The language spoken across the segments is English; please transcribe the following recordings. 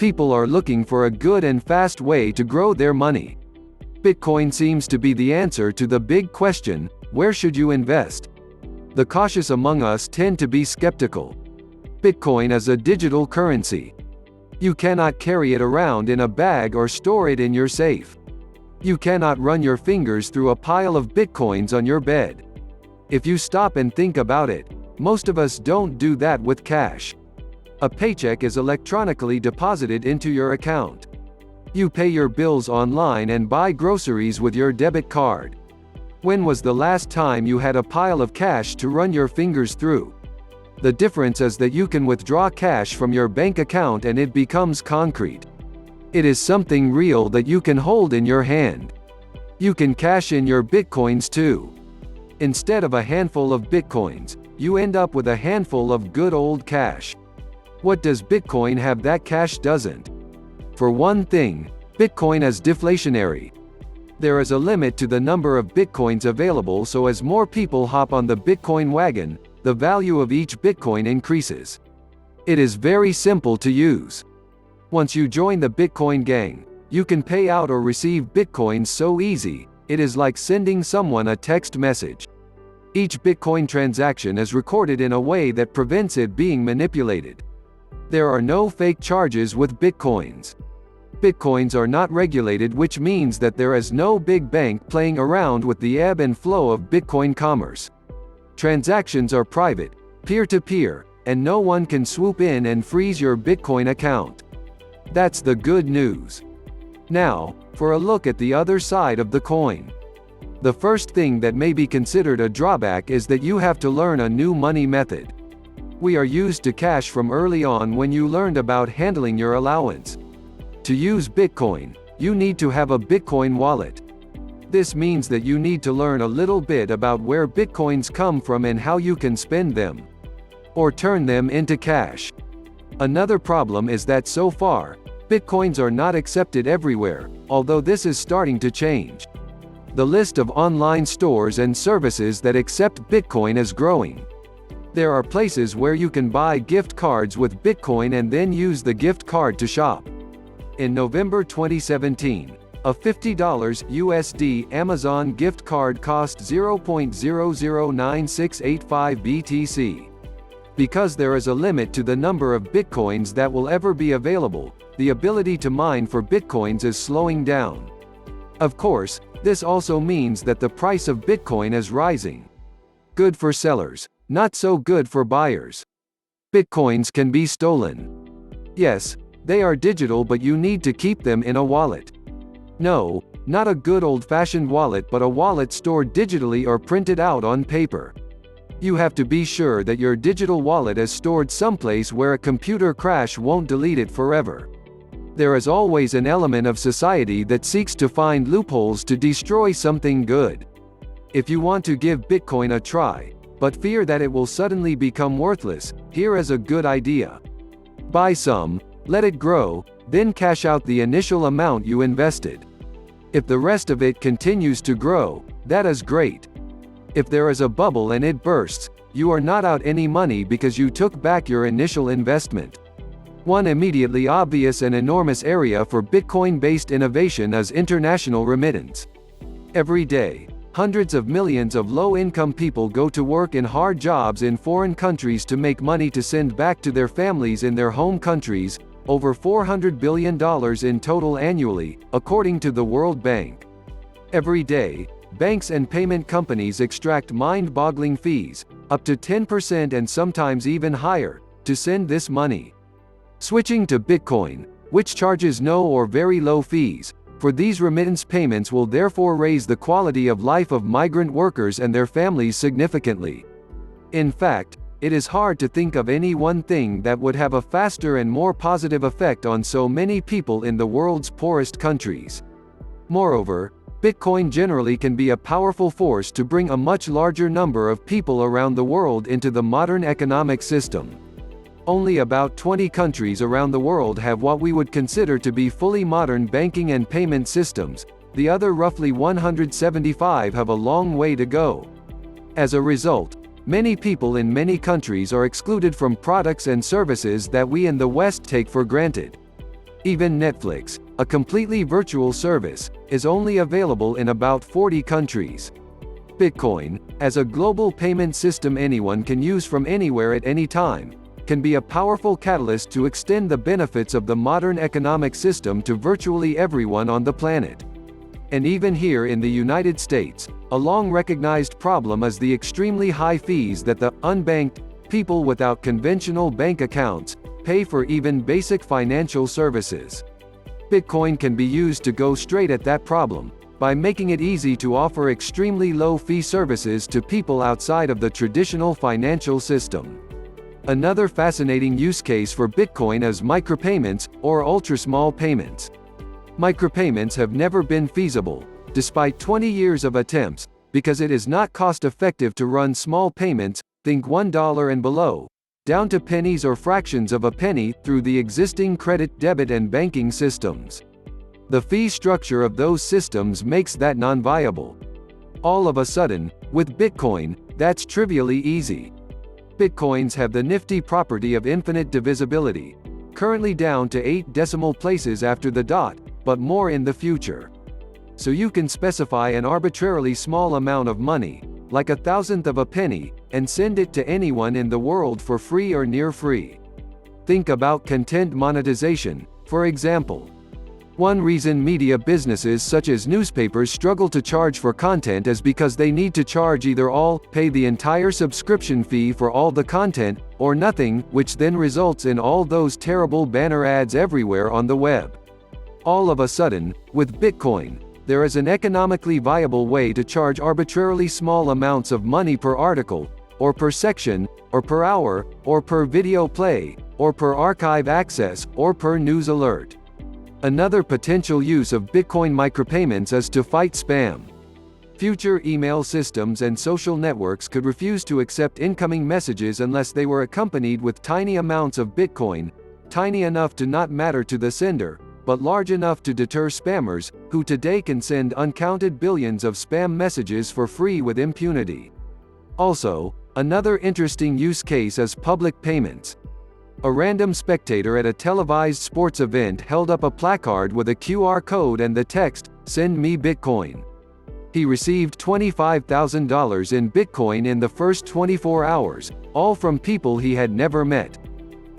People are looking for a good and fast way to grow their money. Bitcoin seems to be the answer to the big question, where should you invest? The cautious among us tend to be skeptical. Bitcoin is a digital currency. You cannot carry it around in a bag or store it in your safe. You cannot run your fingers through a pile of bitcoins on your bed. If you stop and think about it, most of us don't do that with cash. A paycheck is electronically deposited into your account. You pay your bills online and buy groceries with your debit card. When was the last time you had a pile of cash to run your fingers through? The difference is that you can withdraw cash from your bank account and it becomes concrete. It is something real that you can hold in your hand. You can cash in your bitcoins too. Instead of a handful of bitcoins, you end up with a handful of good old cash. What does Bitcoin have that cash doesn't? For one thing, Bitcoin is deflationary. There is a limit to the number of bitcoins available, so as more people hop on the Bitcoin wagon, the value of each bitcoin increases. It is very simple to use. Once you join the Bitcoin gang, you can pay out or receive bitcoins so easy, it is like sending someone a text message. Each Bitcoin transaction is recorded in a way that prevents it being manipulated. There are no fake charges with bitcoins. Bitcoins are not regulated, which means that there is no big bank playing around with the ebb and flow of Bitcoin commerce. Transactions are private, peer-to-peer, and no one can swoop in and freeze your Bitcoin account. That's the good news. Now, for a look at the other side of the coin. The first thing that may be considered a drawback is that you have to learn a new money method. We are used to cash from early on when you learned about handling your allowance. To use Bitcoin, you need to have a Bitcoin wallet. This means that you need to learn a little bit about where Bitcoins come from and how you can spend them. Or turn them into cash. Another problem is that so far, Bitcoins are not accepted everywhere, although this is starting to change. The list of online stores and services that accept Bitcoin is growing. There are places where you can buy gift cards with Bitcoin and then use the gift card to shop. In November 2017, a $50 USD Amazon gift card cost 0.009685 BTC. Because there is a limit to the number of Bitcoins that will ever be available, the ability to mine for Bitcoins is slowing down. Of course, this also means that the price of Bitcoin is rising. Good for sellers, not so good for buyers. Bitcoins can be stolen. Yes, they are digital, but you need to keep them in a wallet. No, not a good old-fashioned wallet, but a wallet stored digitally or printed out on paper. You have to be sure that your digital wallet is stored someplace where a computer crash won't delete it forever. There is always an element of society that seeks to find loopholes to destroy something good. If you want to give Bitcoin a try, but fear that it will suddenly become worthless, here is a good idea. Buy some, let it grow, then cash out the initial amount you invested. If the rest of it continues to grow, that is great. If there is a bubble and it bursts, you are not out any money because you took back your initial investment. One immediately obvious and enormous area for Bitcoin-based innovation is international remittance. Every day, hundreds of millions of low-income people go to work in hard jobs in foreign countries to make money to send back to their families in their home countries, over $400 billion in total annually, according to the World Bank. Every day, banks and payment companies extract mind-boggling fees, up to 10% and sometimes even higher, to send this money. Switching to Bitcoin, which charges no or very low fees, for these remittance payments will therefore raise the quality of life of migrant workers and their families significantly. In fact, it is hard to think of any one thing that would have a faster and more positive effect on so many people in the world's poorest countries. Moreover, Bitcoin generally can be a powerful force to bring a much larger number of people around the world into the modern economic system. Only about 20 countries around the world have what we would consider to be fully modern banking and payment systems. The other roughly 175 have a long way to go. As a result, many people in many countries are excluded from products and services that we in the West take for granted. Even Netflix, a completely virtual service, is only available in about 40 countries. Bitcoin, as a global payment system anyone can use from anywhere at any time, can be a powerful catalyst to extend the benefits of the modern economic system to virtually everyone on the planet. And even here in the United States, a long-recognized problem is the extremely high fees that the unbanked people without conventional bank accounts pay for even basic financial services. Bitcoin can be used to go straight at that problem, by making it easy to offer extremely low-fee services to people outside of the traditional financial system. Another fascinating use case for Bitcoin is micropayments, or ultra-small payments. Micropayments have never been feasible, despite 20 years of attempts, because it is not cost-effective to run small payments, think $1 and below, down to pennies or fractions of a penny, through the existing credit, debit and banking systems. The fee structure of those systems makes that non-viable. All of a sudden, with Bitcoin, that's trivially easy. Bitcoins have the nifty property of infinite divisibility, currently down to 8 decimal places after the dot, but more in the future. So you can specify an arbitrarily small amount of money, like 1/1000th of a penny, and send it to anyone in the world for free or near free. Think about content monetization, for example. One reason media businesses such as newspapers struggle to charge for content is because they need to charge either all, pay the entire subscription fee for all the content, or nothing, which then results in all those terrible banner ads everywhere on the web. All of a sudden, with Bitcoin, there is an economically viable way to charge arbitrarily small amounts of money per article, or per section, or per hour, or per video play, or per archive access, or per news alert. Another potential use of Bitcoin micropayments is to fight spam. Future email systems and social networks could refuse to accept incoming messages unless they were accompanied with tiny amounts of Bitcoin, tiny enough to not matter to the sender, but large enough to deter spammers, who today can send uncounted billions of spam messages for free with impunity. Also, another interesting use case is public payments. A random spectator at a televised sports event held up a placard with a QR code and the text, "Send me Bitcoin." He received $25,000 in Bitcoin in the first 24 hours, all from people he had never met.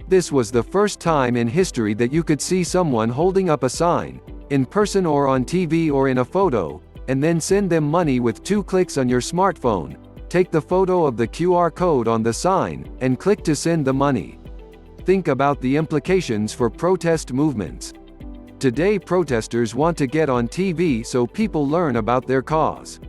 This was the first time in history that you could see someone holding up a sign, in person or on TV or in a photo, and then send them money with 2 clicks on your smartphone. Take the photo of the QR code on the sign, and click to send the money. Think about the implications for protest movements. Today protesters want to get on TV so people learn about their cause.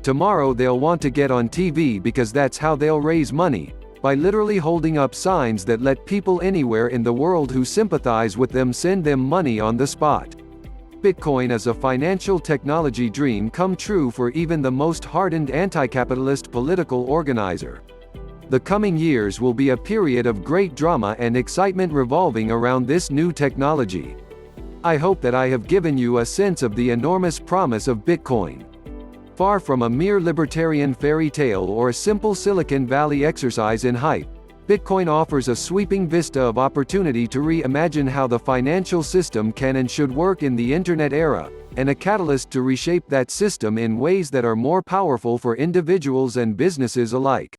Tomorrow they'll want to get on TV because that's how they'll raise money, by literally holding up signs that let people anywhere in the world who sympathize with them send them money on the spot. Bitcoin is a financial technology dream come true for even the most hardened anti-capitalist political organizer. The coming years will be a period of great drama and excitement revolving around this new technology. I hope that I have given you a sense of the enormous promise of Bitcoin. Far from a mere libertarian fairy tale or a simple Silicon Valley exercise in hype, Bitcoin offers a sweeping vista of opportunity to reimagine how the financial system can and should work in the Internet era, and a catalyst to reshape that system in ways that are more powerful for individuals and businesses alike.